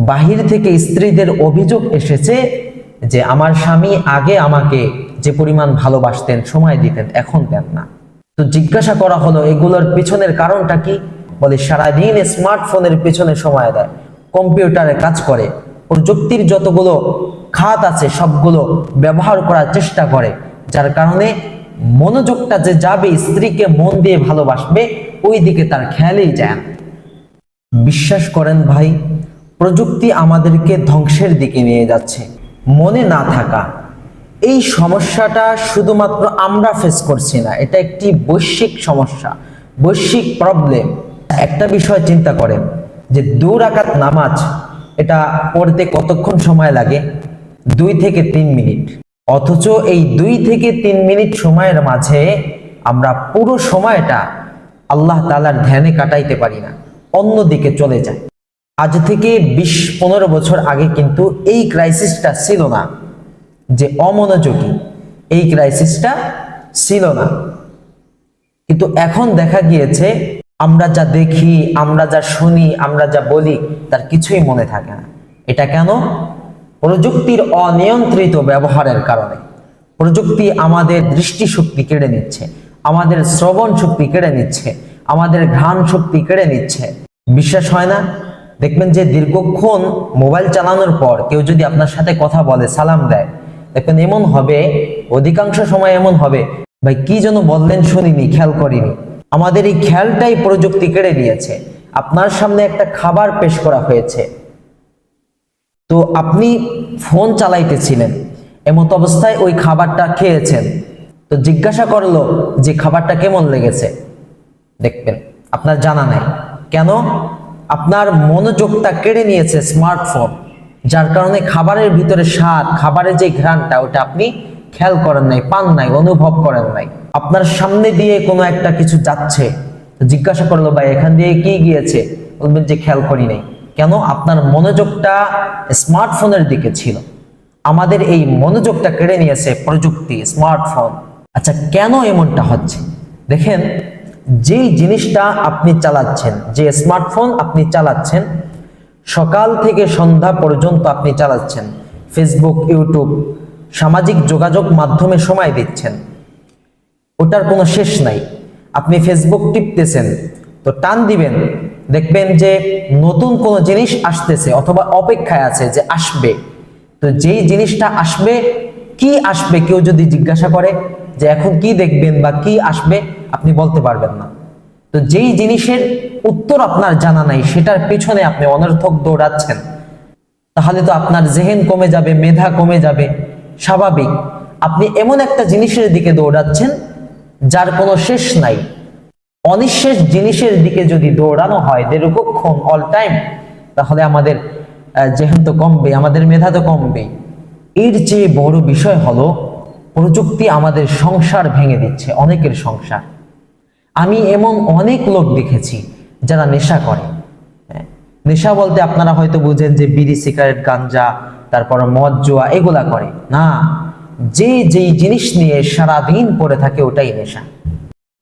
বাহির থেকে স্ত্রীদের অভিযোগ এসেছে যে আমার স্বামী আগে আমাকে যে পরিমাণ ভালোবাসতেন, সময় দিতেন, এখন দেন না। তো জিজ্ঞাসা করা হলো এগুলোর পিছনের কারণটা কি? বলে সারাদিন স্মার্টফোনের পিছনে সময় দেয়, কম্পিউটারে কাজ করে, প্রযুক্তির যতগুলো খাত আছে সবগুলো ব্যবহার করার চেষ্টা করে, যার কারণে মনোযোগটা যে যাবে স্ত্রীকে মন দিয়ে ভালোবাসবে ওই দিকে তার খেয়ালই যায় না। বিশ্বাস করেন ভাই, প্রযুক্তি আমাদেরকে ধ্বংসের দিকে নিয়ে যাচ্ছে। মনে না থাকা এই সমস্যাটা শুধুমাত্র আমরা ফেস করছি না, এটা একটি বৈশ্বিক সমস্যা, বৈশ্বিক প্রবলেম। একটা বিষয় চিন্তা করেন যে 2 রাকাত নামাজ এটা পড়তে কতক্ষণ সময় লাগে? 2 থেকে 3 মিনিট। অথচ এই 2 থেকে 3 মিনিট সময়ের মাঝে আমরা পুরো সময়টা আল্লাহ তাআলার ধ্যানে কাটাইতে পারি না, অন্যদিকে চলে যায়। আজ থেকে 20-15 বছর আগে কিন্তু এই ক্রাইসিসটা ছিল না, যে অমনোযোগী, এই ক্রাইসিসটা ছিল না। কিন্তু এখন দেখা গিয়েছে আমরা যা দেখি, আমরা যা শুনি, আমরা যা বলি তার কিছুই মনে থাকে না। এটা কেন? প্রযুক্তির অনিয়ন্ত্রিত ব্যবহারের কারণে। প্রযুক্তি আমাদের দৃষ্টিশক্তি কেড়ে নিচ্ছে, আমাদের শ্রবণ শক্তি কেড়ে নিচ্ছে, আমাদের ঘ্রাণ শক্তি কেড়ে নিচ্ছে। বিশ্বাস হয় না? দেখবেন যে দীর্ঘক্ষণ মোবাইল চালানোর পর কেউ যদি আপনার সাথে কথা বলে, সালাম দেয়, দেখবেন এমন হবে, অধিকাংশ সময় এমন হবে, ভাই কি যেন বললেন শুনিনি, খেয়াল করিনি। আমাদের এই খেয়ালটাই প্রযুক্তি কেড়ে নিয়েছে। আপনার সামনে একটা খাবার পেশ করা হয়েছে, তো আপনি ফোন চালাইতেছিলেন, এমত অবস্থায় ওই খাবারটা খেয়েছেন, তো জিজ্ঞাসা করলো যে খাবারটা কেমন লেগেছে, দেখবেন আপনার জানা নাই। কেন? আপনার মনোযোগটা কেড়ে নিয়েছে স্মার্টফোন, যার কারণে খাবারের ভিতরে স্বাদ, খাবারের যে ঘ্রাণটা ওটা আপনি খেয়াল করেন নাই, পান নাই, অনুভব করেন নাই। আপনার সামনে দিয়ে কোনো একটা কিছু যাচ্ছে, জিজ্ঞাসা করলো ভাই এখান দিয়ে কি গিয়েছে, বলবেন যে খেয়াল করি নাই। কেন? আপনার মনোযোগটা স্মার্টফোনের দিকে ছিল। আমাদের এই মনোযোগটা কেড়ে নিয়েছে প্রযুক্তি, স্মার্টফোন। আচ্ছা, কেন এমনটা হচ্ছে? দেখেন, যেই জিনিসটা আপনি চালাচ্ছেন, যে স্মার্টফোন আপনি চালাচ্ছেন, সকাল থেকে সন্ধ্যা পর্যন্ত আপনি চালাচ্ছেন, ফেসবুক, ইউটিউব, সামাজিক যোগাযোগ মাধ্যমে সময় দিচ্ছেন, ওটার কোনো শেষ নাই। আপনি ফেসবুক টিপতেছেন, তো টান দিবেন, দেখবেন যে নতুন কোনো জিনিস আসতেছে অথবা অপেক্ষায় আছে যে আসবে। তো যেই জিনিসটা আসবে, কি আসবে কেউ যদি জিজ্ঞাসা করে যে এখন কি দেখবেন বা কি আসবে, আপনি বলতে পারবেন না। তো যেই জিনিসের উত্তর আপনার জানা নাই সেটার পেছনে আপনি অনর্থক দৌড়াচ্ছেন, তাহলে তো আপনার জেহেন কমে যাবে, মেধা কমে যাবে। স্বাভাবিক, আপনি এমন একটা জিনিসের দিকে দৌড়াচ্ছেন যার কোনো শেষ নাই। অনিঃশেষ জিনিসের দিকে যদি দৌড়ানো হয় দীর্ঘক্ষণ, অল টাইম, তাহলে আমাদের জেহেন তো কমবে, আমাদের মেধা তো কমবে। এর চেয়ে বড় বিষয় হলো প্রযুক্তি আমাদের সংসার ভেঙে দিচ্ছে, অনেকের সংসার। আমি এমন অনেক লোক দেখেছি যারা নেশা করে। নেশা বলতে আপনারা হয়তো বুঝেন যে বিড়ি, সিগারেট, গাঞ্জা, তারপর মদ, জুয়া, এগুলা করে না। যেই জিনিস নিয়ে সারাদিন পড়ে থাকে ওটাই নেশা।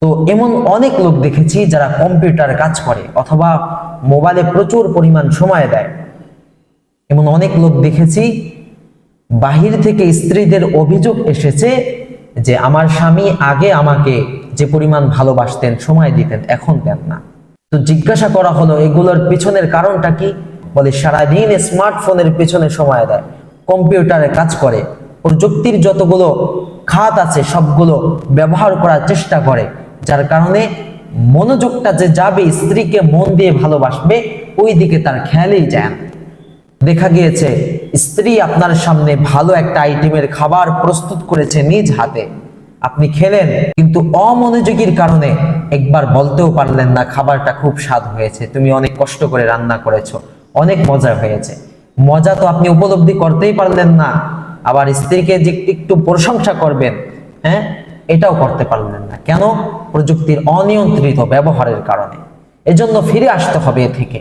তো এমন অনেক লোক দেখেছি যারা কম্পিউটারে কাজ করে অথবা মোবাইলে প্রচুর পরিমাণ সময় দেয়। এমন অনেক লোক দেখেছি বাহির থেকে স্ত্রীদের অভিযোগ এসেছে যে আমার স্বামী আগে আমাকে যে পরিমাণ ভালোবাসতেন, সময় দিতেন, এখন দেন না। তো জিজ্ঞাসা করা হলো এগুলোর পিছনের কারণটা কি? বলে সারাদিন স্মার্টফোনের পিছনে সময় দেয়, কম্পিউটারে কাজ করে, প্রযুক্তির যতগুলো খাত আছে সবগুলো ব্যবহার করার চেষ্টা করে, যার কারণে মনোযোগটা যে যাবে স্ত্রীকে মন দিয়ে ভালোবাসবে ওই দিকে তার খেয়ালই যায় না। দেখা গিয়েছে স্ত্রী আপনার সামনে ভালো একটা আইটেমের খাবার প্রস্তুত করেছে নিজ হাতে, আপনি খেলেন, কিন্তু অমনোযোগীর কারণে একবার বলতেও পারলেন না খাবারটা খুব স্বাদ হয়েছে, তুমি অনেক কষ্ট করে রান্না করেছো, অনেক মজা হয়েছে। মজা তো আপনি উপলব্ধি করতেই পারলেন না, আবার স্ত্রীকে যে একটু প্রশংসা করবেন, হ্যাঁ, এটাও করতে পারলেন না। কেন? প্রযুক্তির অনিয়ন্ত্রিত ব্যবহারের কারণে। এজন্য ফিরে আসতে হবে এ থেকে।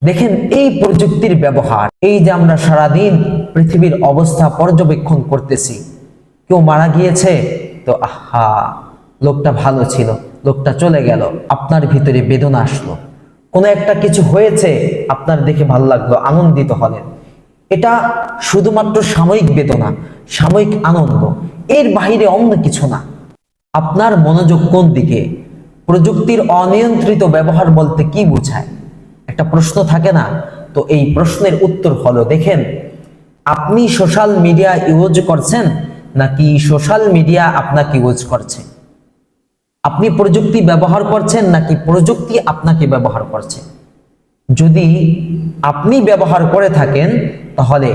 দেখেন, এই প্রযুক্তির ব্যবহার, এই যে আমরা সারাদিন পৃথিবীর অবস্থা পর্যবেক্ষণ করতেছি, কেউ মারা গিয়েছে তো আহা, লোকটা ভালো ছিল, লোকটা চলে গেল, আপনার ভিতরে বেদনা আসলো। কোনো একটা কিছু হয়েছে, আপনার দেখে ভালো লাগলো, আনন্দিত হলেন, এটা শুধুমাত্র সাময়িক বেদনা, সাময়িক আনন্দ, এর বাইরে অন্য কিছু না। আপনার মনোযোগ কোন দিকে? প্রযুক্তির অনিয়ন্ত্রিত ব্যবহার বলতে কি বোঝায়? একটা প্রশ্ন থাকে না? তো এই প্রশ্নের উত্তর হলো, দেখেন, আপনি সোশ্যাল মিডিয়া ইউজ করছেন নাকি সোশ্যাল মিডিয়া আপনাকে ইউজ করছে? আপনি প্রযুক্তি ব্যবহার করছেন নাকি প্রযুক্তি আপনাকে ব্যবহার করছে? যদি আপনি ব্যবহার করে থাকেন তাহলে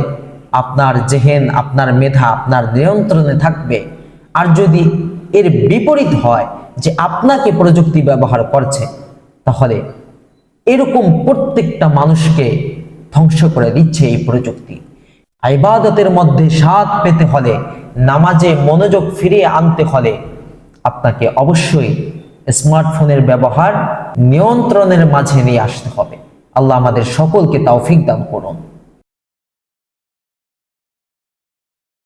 আপনার জেহেন, আপনার মেধা আপনার নিয়ন্ত্রণে থাকবে। আর যদি এর বিপরীত হয় যে আপনাকে প্রযুক্তি ব্যবহার করছে, তাহলে এরকম প্রত্যেকটা মানুষকে ধ্বংস করে দিচ্ছে এই প্রযুক্তি। ইবাদতের মধ্যে স্বাদ পেতে হলে, নামাজে মনোযোগ ফিরিয়ে আনতে হলে আপনাকে অবশ্যই স্মার্টফোনের ব্যবহার নিয়ন্ত্রণের মাঝে নিয়ে আসতে হবে। আল্লাহ আমাদের সকলকে তৌফিক দান করুন।